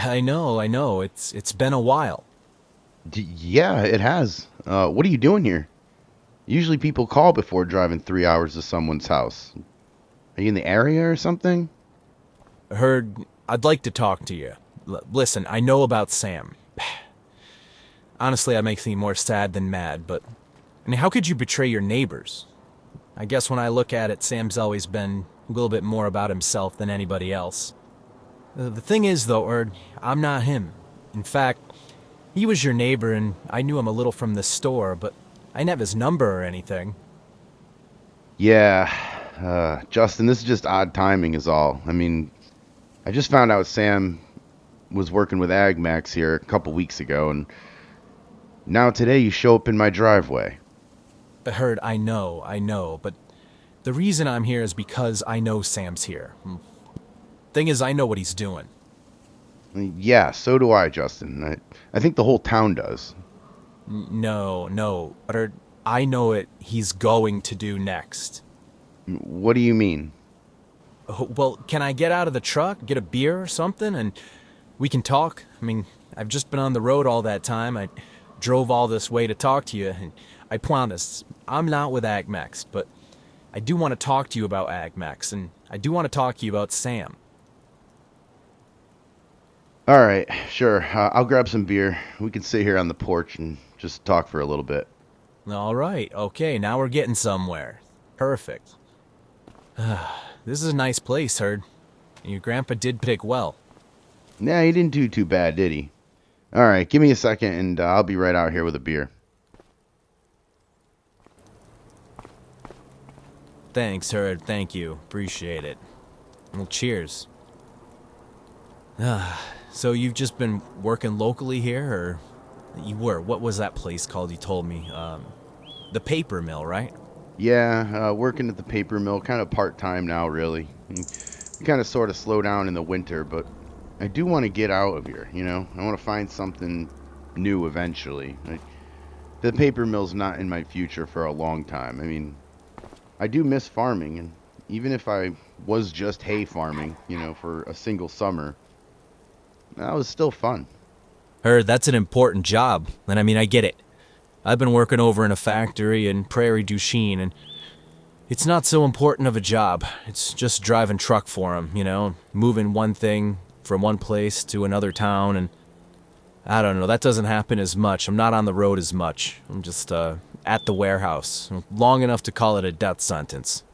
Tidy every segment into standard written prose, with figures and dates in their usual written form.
I know. It's been a while. Yeah, it has. What are you doing here? Usually people call before driving 3 hours to someone's house. Are you in the area or something? Heard I'd like to talk to you. Listen, I know about Sam. Honestly, that makes me more sad than mad, but I mean, how could you betray your neighbors? I guess when I look at it, Sam's always been a little bit more about himself than anybody else. The thing is, though, Erd, I'm not him. In fact, he was your neighbor, and I knew him a little from the store, but I didn't have his number or anything. Yeah, Justin, this is just odd timing, is all. I mean, I just found out Sam was working with AgMax here a couple weeks ago, and now today you show up in my driveway. Heard, I know, but the reason I'm here is because I know Sam's here. Thing is, I know what he's doing. Yeah, so do I, Justin. I think the whole town does. No, but I know what he's going to do next. What do you mean? Well, can I get out of the truck, get a beer or something, and we can talk? I mean, I've just been on the road all that time. I drove all this way to talk to you, and I promise, I'm not with AgMax, but I do want to talk to you about AgMax, and I do want to talk to you about Sam. All right, sure. I'll grab some beer. We can sit here on the porch and just talk for a little bit. All right, okay, now we're getting somewhere. Perfect. This is a nice place, Herd. Your grandpa did pick well. Nah, he didn't do too bad, did he? All right, give me a second and I'll be right out here with a beer. Thanks, Herd, thank you. Appreciate it. Well, cheers. So you've just been working locally here, or you were? What was that place called you told me? The paper mill, right? Yeah, working at the paper mill, kind of part-time now, really. Kind of sort of slow down in the winter, but I do want to get out of here, you know? I want to find something new eventually. The paper mill's not in my future for a long time. I mean, I do miss farming, and even if I was just hay farming, you know, for a single summer, that was still fun. Herd, that's an important job, and I mean, I get it. I've been working over in a factory in Prairie du Chien, and it's not so important of a job. It's just driving truck for 'em, you know, moving one thing from one place to another town, and I don't know, that doesn't happen as much. I'm not on the road as much. I'm just at the warehouse, long enough to call it a death sentence.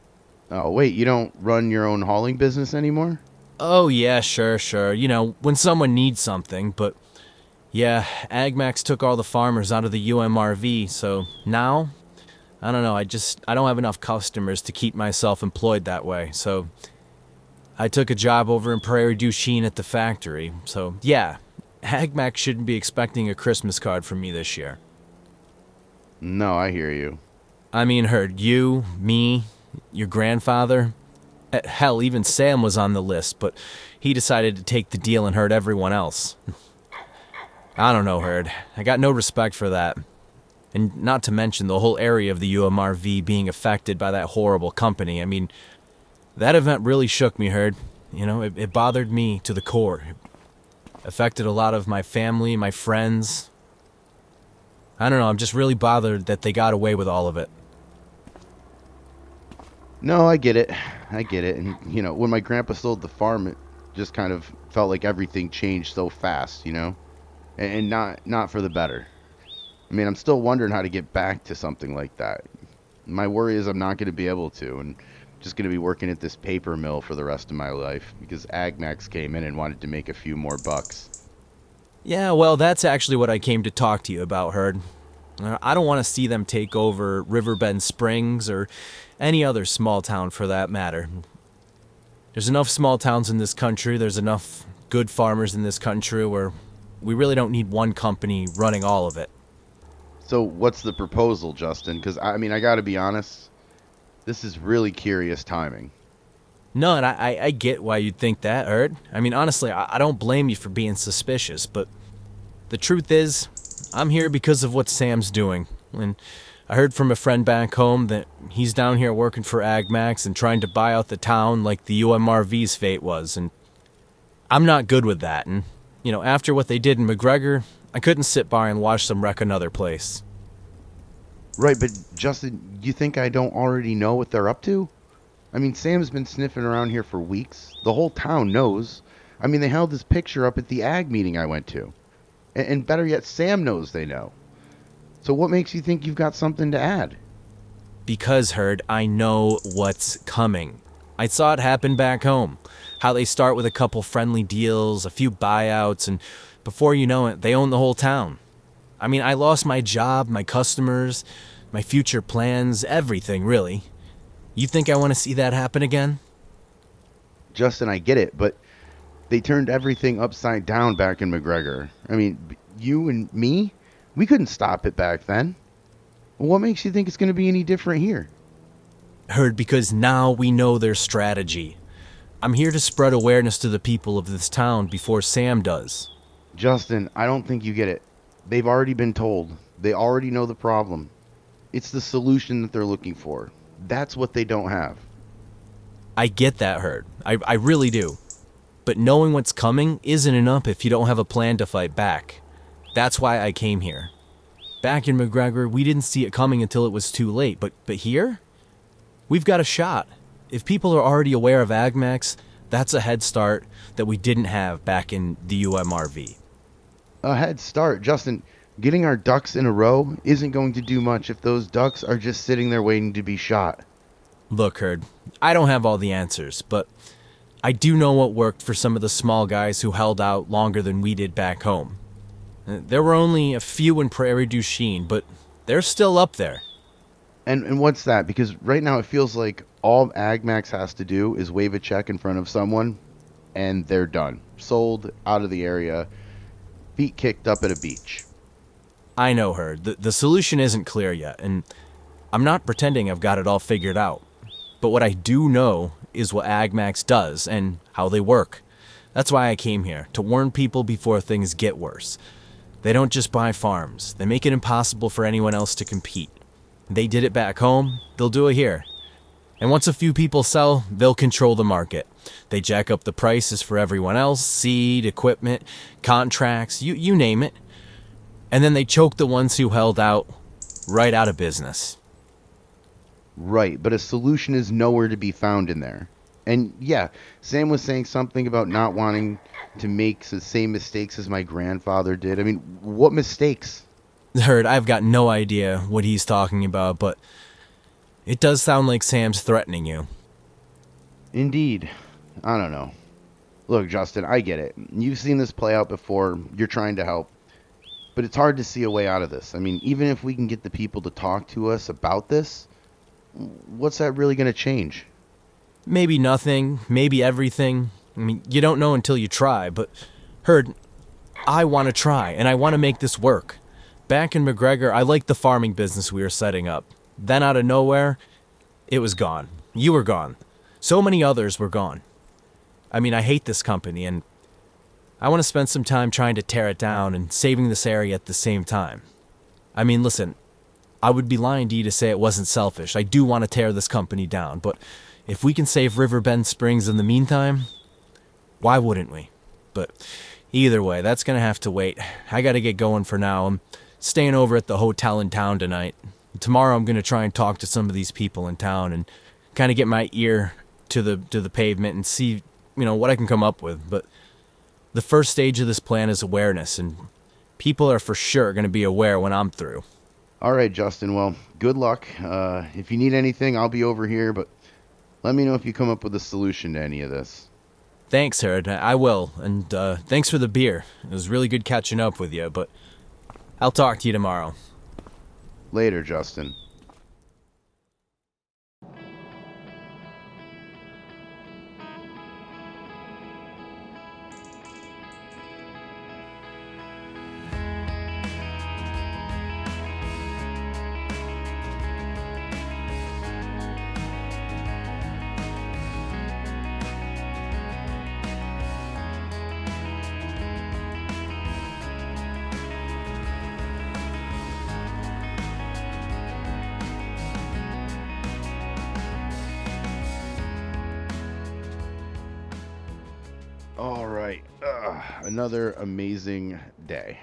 Oh, wait, you don't run your own hauling business anymore? Oh, yeah, sure. You know, when someone needs something, but yeah, AgMax took all the farmers out of the UMRV, so now, I don't know, I don't have enough customers to keep myself employed that way, so I took a job over in Prairie du Chien at the factory, so yeah, AgMax shouldn't be expecting a Christmas card from me this year. No, I hear you. I mean, heard you, me, your grandfather. Hell, even Sam was on the list, but he decided to take the deal and hurt everyone else. I don't know, Herd. I got no respect for that. And not to mention the whole area of the UMRV being affected by that horrible company. I mean, that event really shook me, Herd. You know, it bothered me to the core. It affected a lot of my family, my friends. I don't know, I'm just really bothered that they got away with all of it. No, I get it. I get it. And, you know, when my grandpa sold the farm, it just kind of felt like everything changed so fast, you know? And not for the better. I mean, I'm still wondering how to get back to something like that. My worry is I'm not going to be able to, and just going to be working at this paper mill for the rest of my life because AgMax came in and wanted to make a few more bucks. Yeah, well, that's actually what I came to talk to you about, Herd. I don't want to see them take over Riverbend Springs or any other small town for that matter. There's enough small towns in this country, there's enough good farmers in this country where we really don't need one company running all of it. So what's the proposal, Justin? Because, I mean, I got to be honest, this is really curious timing. No, and I get why you'd think that, Erd. I mean, honestly, I don't blame you for being suspicious, but the truth is, I'm here because of what Sam's doing. And I heard from a friend back home that he's down here working for AgMax and trying to buy out the town like the UMRV's fate was, and I'm not good with that, and After what they did in McGregor, I couldn't sit by and watch them wreck another place. Right, but Justin, you think I don't already know what they're up to? I mean, Sam's been sniffing around here for weeks. The whole town knows. I mean, they held his picture up at the ag meeting I went to. And better yet, Sam knows they know. So what makes you think you've got something to add? Because, Herd, I know what's coming. I saw it happen back home. How they start with a couple friendly deals, a few buyouts, and before you know it, they own the whole town. I mean, I lost my job, my customers, my future plans, everything, really. You think I want to see that happen again? Justin, I get it, but they turned everything upside down back in McGregor. I mean, you and me, we couldn't stop it back then. What makes you think it's going to be any different here? Herd, because now we know their strategy. I'm here to spread awareness to the people of this town before Sam does. Justin, I don't think you get it. They've already been told. They already know the problem. It's the solution that they're looking for. That's what they don't have. I get that, Herd. I really do. But knowing what's coming isn't enough if you don't have a plan to fight back. That's why I came here. Back in McGregor, we didn't see it coming until it was too late. But here? We've got a shot. If people are already aware of AgMax, that's a head start that we didn't have back in the UMRV. A head start. Justin, getting our ducks in a row isn't going to do much if those ducks are just sitting there waiting to be shot. Look, Herd, I don't have all the answers, but I do know what worked for some of the small guys who held out longer than we did back home. There were only a few in Prairie du Chien, but they're still up there. And what's that? Because right now it feels like all AgMax has to do is wave a check in front of someone, and they're done. Sold, out of the area, feet kicked up at a beach. I know, Herd. The solution isn't clear yet, and I'm not pretending I've got it all figured out. But what I do know is what AgMax does and how they work. That's why I came here, to warn people before things get worse. They don't just buy farms. They make it impossible for anyone else to compete. They did it back home, they'll do it here. And once a few people sell, they'll control the market. They jack up the prices for everyone else, seed, equipment, contracts, you name it. And then they choke the ones who held out right out of business. Right, but a solution is nowhere to be found in there. And yeah, Sam was saying something about not wanting to make the same mistakes as my grandfather did. I mean, what mistakes? Herd, I've got no idea what he's talking about, but it does sound like Sam's threatening you. Indeed. I don't know. Look, Justin, I get it. You've seen this play out before. You're trying to help. But it's hard to see a way out of this. I mean, even if we can get the people to talk to us about this, what's that really going to change? Maybe nothing, maybe everything. I mean, you don't know until you try, but Herd, I want to try, and I want to make this work. Back in McGregor, I liked the farming business we were setting up. Then out of nowhere, it was gone. You were gone. So many others were gone. I mean, I hate this company, and I want to spend some time trying to tear it down and saving this area at the same time. I mean, listen, I would be lying to you to say it wasn't selfish. I do want to tear this company down, but if we can save Riverbend Springs in the meantime, why wouldn't we? But either way, that's going to have to wait. I got to get going for now. I'm staying over at the hotel in town tonight. Tomorrow I'm going to try and talk to some of these people in town and kind of get my ear to the pavement and see, what I can come up with. But the first stage of this plan is awareness, and people are for sure going to be aware when I'm through. All right, Justin. Well, good luck. If you need anything, I'll be over here, but let me know if you come up with a solution to any of this. Thanks, Herd. I will. And thanks for the beer. It was really good catching up with you, but I'll talk to you tomorrow. Later, Justin. Another amazing day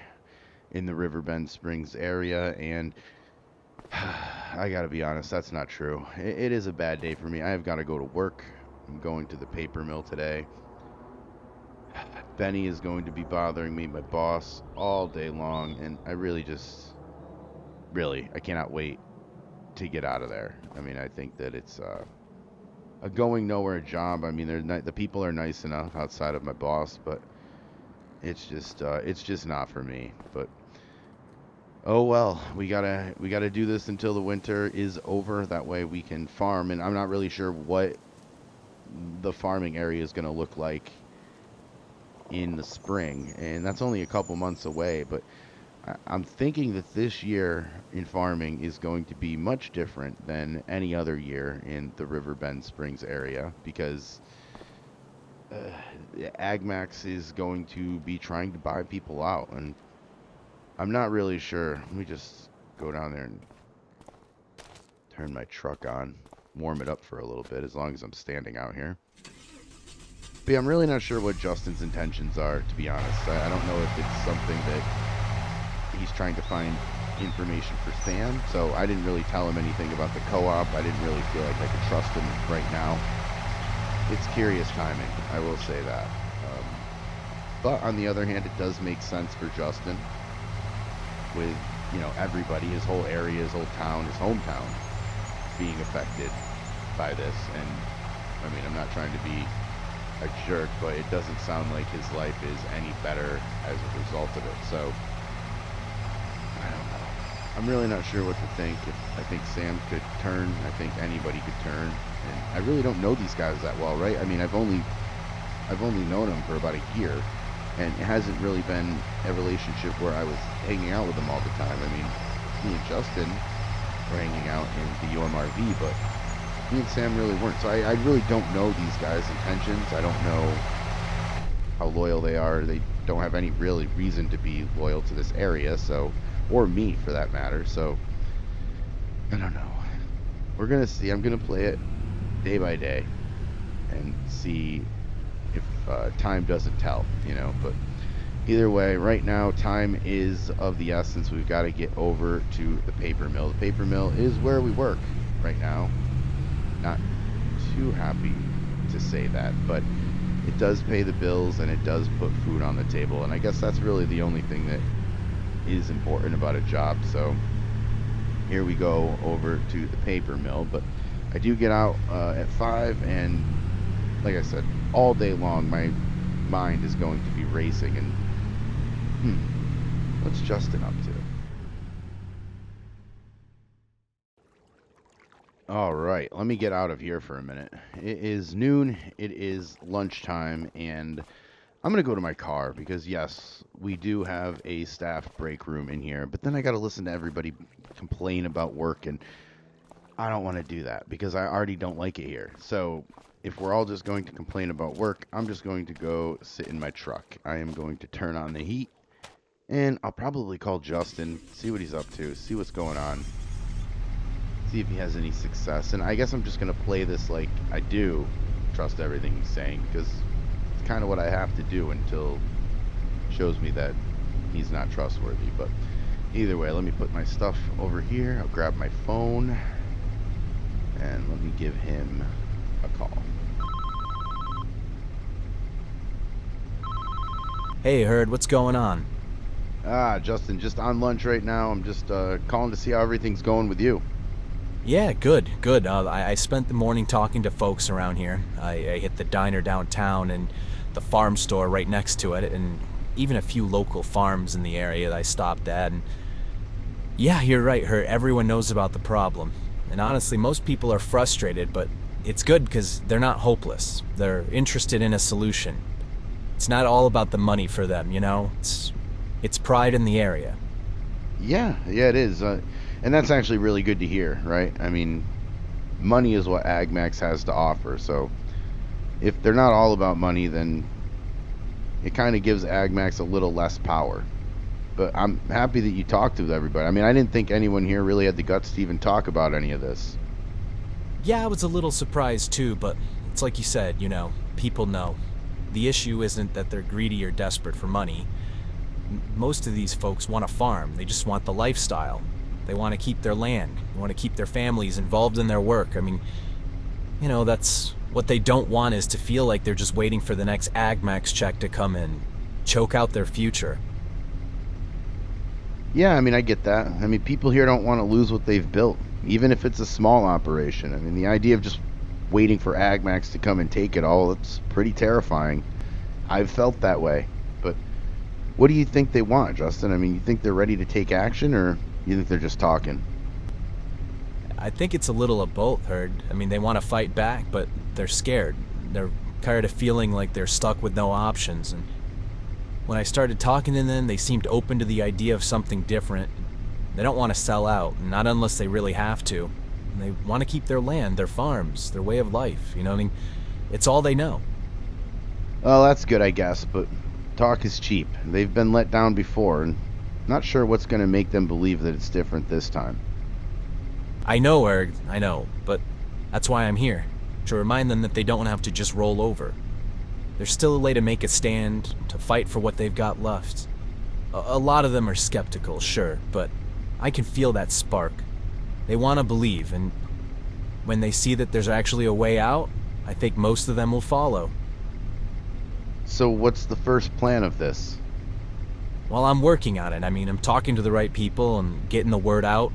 in the Riverbend Springs area, and I gotta be honest, that's not true. It is a bad day for me. I have got to go to work. I'm going to the paper mill today. Benny is going to be bothering me, my boss, all day long, and I I cannot wait to get out of there. I mean, I think that it's a going nowhere job. I mean, the people are nice enough outside of my boss, but it's just not for me. But oh well, we gotta do this until the winter is over. That way we can farm, and I'm not really sure what the farming area is gonna look like in the spring, and that's only a couple months away. But I'm thinking that this year in farming is going to be much different than any other year in the Riverbend Springs area because AgMax is going to be trying to buy people out, and I'm not really sure. Let me just go down there and turn my truck on, warm it up for a little bit as long as I'm standing out here. But yeah, I'm really not sure what Justin's intentions are, to be honest. I don't know if it's something that he's trying to find information for Sam, so I didn't really tell him anything about the co-op. I didn't really feel like I could trust him right now. It's curious timing, I will say that. But on the other hand, it does make sense for Justin with, everybody, his whole area, his whole town, his hometown being affected by this. And, I mean, I'm not trying to be a jerk, but it doesn't sound like his life is any better as a result of it. So, I don't know. I'm really not sure what to think. I think Sam could turn. I think anybody could turn. And I really don't know these guys that well, right? I mean, I've only known them for about a year, and it hasn't really been a relationship where I was hanging out with them all the time. I mean, me and Justin were hanging out in the UMRV, but me and Sam really weren't. So I really don't know these guys' intentions. I don't know how loyal they are. They don't have any really reason to be loyal to this area, so, or me for that matter. So I don't know. We're gonna see. I'm gonna play it day by day and see if time doesn't tell, but either way, right now time is of the essence. We've got to get over to the paper mill. The paper mill is where we work right now. Not too happy to say that, but it does pay the bills and it does put food on the table, and I guess that's really the only thing that is important about a job. So here we go over to the paper mill, but I do get out at 5, and like I said, all day long my mind is going to be racing, and what's Justin up to? All right, let me get out of here for a minute. It is noon, it is lunchtime, and I'm going to go to my car because, yes, we do have a staff break room in here, but then I got to listen to everybody complain about work, and I don't want to do that because I already don't like it here. So if we're all just going to complain about work, I'm just going to go sit in my truck. I am going to turn on the heat, and I'll probably call Justin, see what he's up to, see what's going on, see if he has any success. And I guess I'm just going to play this like I do trust everything he's saying, because it's kind of what I have to do until it shows me that he's not trustworthy. But either way, let me put my stuff over here. I'll grab my phone, and let me give him a call. Hey, Herd, what's going on? Justin, just on lunch right now. I'm just calling to see how everything's going with you. Yeah, good. I spent the morning talking to folks around here. I hit the diner downtown and the farm store right next to it, and even a few local farms in the area that I stopped at. And yeah, you're right, Herd. Everyone knows about the problem. And honestly, most people are frustrated, but it's good because they're not hopeless. They're interested in a solution. It's not all about the money for them, It's pride in the area. Yeah, it is. And that's actually really good to hear, right? I mean, money is what AgMax has to offer. So if they're not all about money, then it kind of gives AgMax a little less power. But I'm happy that you talked to everybody. I mean, I didn't think anyone here really had the guts to even talk about any of this. Yeah, I was a little surprised too, but it's like you said, people know. The issue isn't that they're greedy or desperate for money. Most of these folks want to farm. They just want the lifestyle. They want to keep their land. They want to keep their families involved in their work. I mean, that's what they don't want, is to feel like they're just waiting for the next AgMax check to come in, choke out their future. Yeah, I mean, I get that. I mean, people here don't want to lose what they've built, even if it's a small operation. I mean, the idea of just waiting for AgMax to come and take it all, it's pretty terrifying. I've felt that way. But what do you think they want, Justin? I mean, you think they're ready to take action, or you think they're just talking? I think it's a little of both, Herd. I mean, they want to fight back, but they're scared. They're tired of feeling like they're stuck with no options. And when I started talking to them, they seemed open to the idea of something different. They don't want to sell out, not unless they really have to. And they want to keep their land, their farms, their way of life. I mean, it's all they know. Well, that's good, I guess, but talk is cheap. They've been let down before, and not sure what's going to make them believe that it's different this time. I know, Erg, I know, but that's why I'm here. To remind them that they don't have to just roll over. There's still a way to make a stand, to fight for what they've got left. A lot of them are skeptical, sure, but I can feel that spark. They want to believe, and when they see that there's actually a way out, I think most of them will follow. So what's the first plan of this? Well, I'm working on it. I mean, I'm talking to the right people and getting the word out.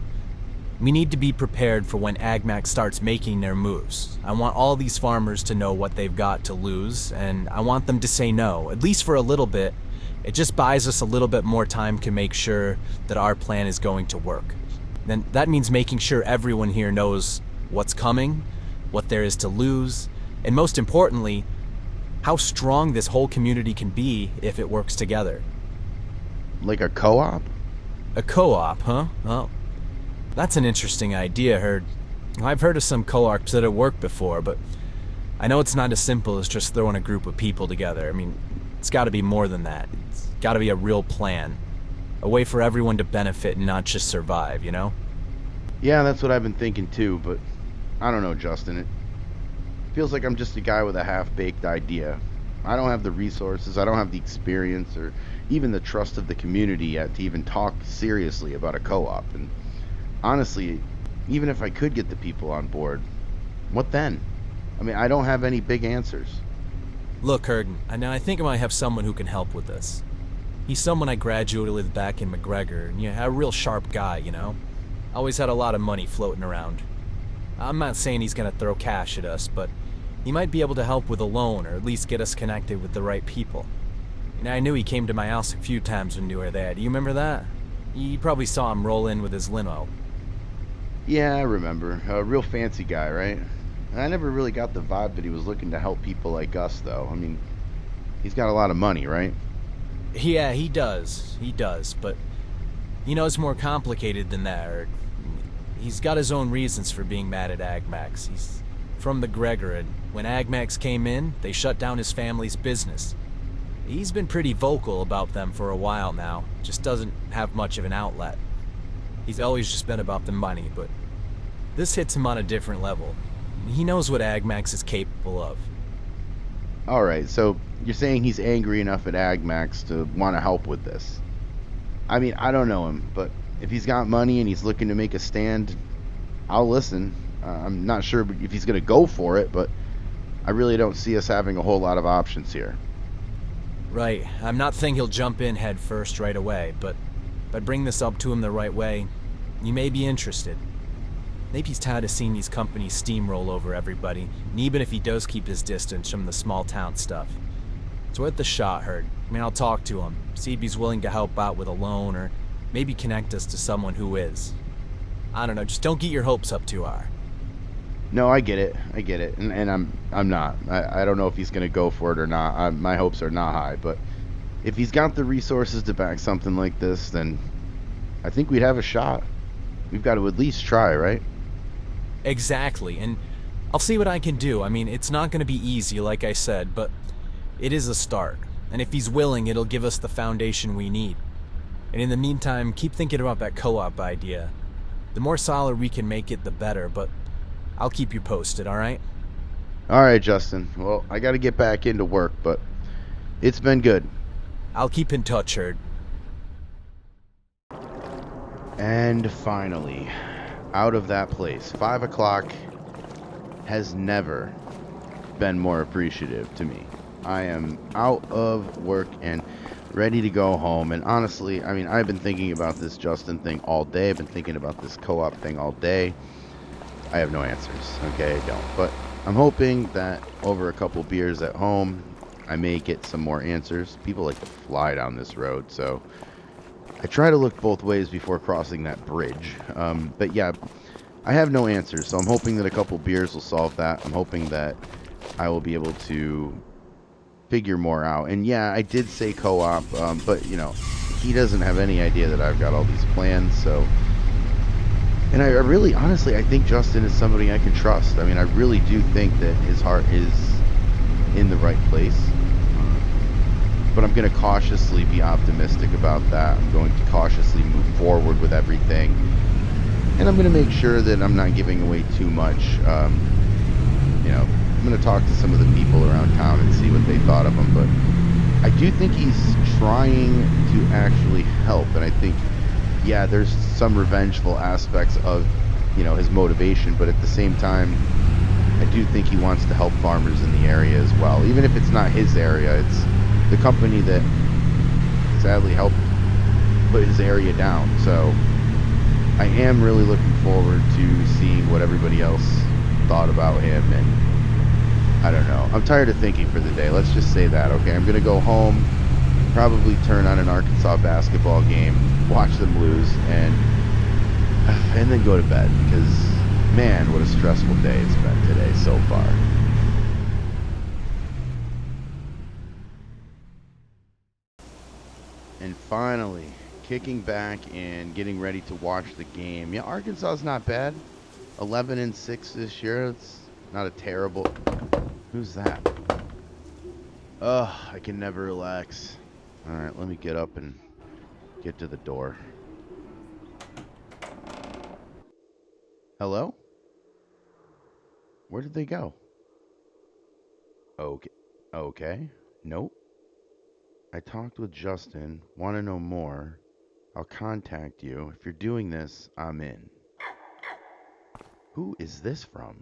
We need to be prepared for when AgMax starts making their moves. I want all these farmers to know what they've got to lose, and I want them to say no, at least for a little bit. It just buys us a little bit more time to make sure that our plan is going to work. Then that means making sure everyone here knows what's coming, what there is to lose, and most importantly, how strong this whole community can be if it works together. Like a co-op? A co-op, huh? Well, that's an interesting idea, Herd. I've heard of some co-ops that have worked before, but I know it's not as simple as just throwing a group of people together. I mean, it's got to be more than that. It's got to be a real plan. A way for everyone to benefit and not just survive, Yeah, that's what I've been thinking too, but I don't know, Justin. It feels like I'm just a guy with a half-baked idea. I don't have the resources, I don't have the experience, or even the trust of the community yet to even talk seriously about a co-op. And honestly, even if I could get the people on board, what then? I mean, I don't have any big answers. Look, Hergen, I think I might have someone who can help with this. He's someone I graduated with back in McGregor, and a real sharp guy, Always had a lot of money floating around. I'm not saying he's gonna throw cash at us, but he might be able to help with a loan, or at least get us connected with the right people. I knew he came to my house a few times when you were there. Do you remember that? You probably saw him roll in with his limo. Yeah, I remember. A real fancy guy, right? I never really got the vibe that he was looking to help people like us, though. I mean, he's got a lot of money, right? Yeah, he does. But it's more complicated than that. He's got his own reasons for being mad at AgMax. He's from the Gregor, and when AgMax came in, they shut down his family's business. He's been pretty vocal about them for a while now, just doesn't have much of an outlet. He's always just been about the money, but this hits him on a different level. He knows what AgMax is capable of. Alright, so you're saying he's angry enough at AgMax to want to help with this. I mean, I don't know him, but if he's got money and he's looking to make a stand, I'll listen. I'm not sure if he's going to go for it, but I really don't see us having a whole lot of options here. Right. I'm not saying he'll jump in head first right away, but if I bring this up to him the right way, he may be interested. Maybe he's tired of seeing these companies steamroll over everybody, and even if he does keep his distance from the small town stuff. It's worth the shot, Herd. I'll talk to him, see if he's willing to help out with a loan, or maybe connect us to someone who is. I don't know, just don't get your hopes up too high. No, I get it, and I'm not. I don't know if he's going to go for it or not. My hopes are not high, but if he's got the resources to back something like this, then I think we'd have a shot. We've got to at least try, right? Exactly, and I'll see what I can do. It's not going to be easy, like I said, but it is a start. And if he's willing, it'll give us the foundation we need. And in the meantime, keep thinking about that co-op idea. The more solid we can make it, the better, but I'll keep you posted, alright? Alright, Justin. Well, I got to get back into work, but It's been good. I'll keep in touch, Herd. And finally, out of that place. 5 o'clock has never been more appreciative to me. I am out of work and ready to go home. And honestly, I mean, I've been thinking about this Justin thing all day. I've been thinking about this co-op thing all day. I have no answers. Okay, I don't. But I'm hoping that over a couple beers at home, I may get some more answers. People like to fly down this road, so I try to look both ways before crossing that bridge. But yeah, I have no answers, so I'm hoping that a couple beers will solve that. I'm hoping that I will be able to figure more out. And yeah, I did say co-op, but you know, he doesn't have any idea that I've got all these plans, so. And I really, honestly, I think Justin is somebody I can trust. I mean, I really do think that his heart is in the right place. But I'm going to cautiously be optimistic about that. I'm going to cautiously move forward with everything. And I'm going to make sure that I'm not giving away too much. You know, I'm going to talk to some of the people around town and see what they thought of him. But I do think he's trying to actually help. And I think, yeah, there's some revengeful aspects of, you know, his motivation. But at the same time, I do think he wants to help farmers in the area as well. Even if it's not his area, it's the company that sadly helped put his area down. So I am really looking forward to seeing what everybody else thought about him. And I don't know. I'm tired of thinking for the day. Let's just say that, okay? I'm going to go home, probably turn on an Arkansas basketball game, watch them lose, and then go to bed. Because, man, what a stressful day it's been today so far. And finally, kicking back and getting ready to watch the game. Yeah, Arkansas's not bad. 11-6 this year. It's not a terrible. Who's that? Ugh, I can never relax. All right, let me get up and get to the door. Hello? Where did they go? Okay. Okay. Nope. I talked with Justin. Want to know more? I'll contact you. If you're doing this, I'm in. Who is this from?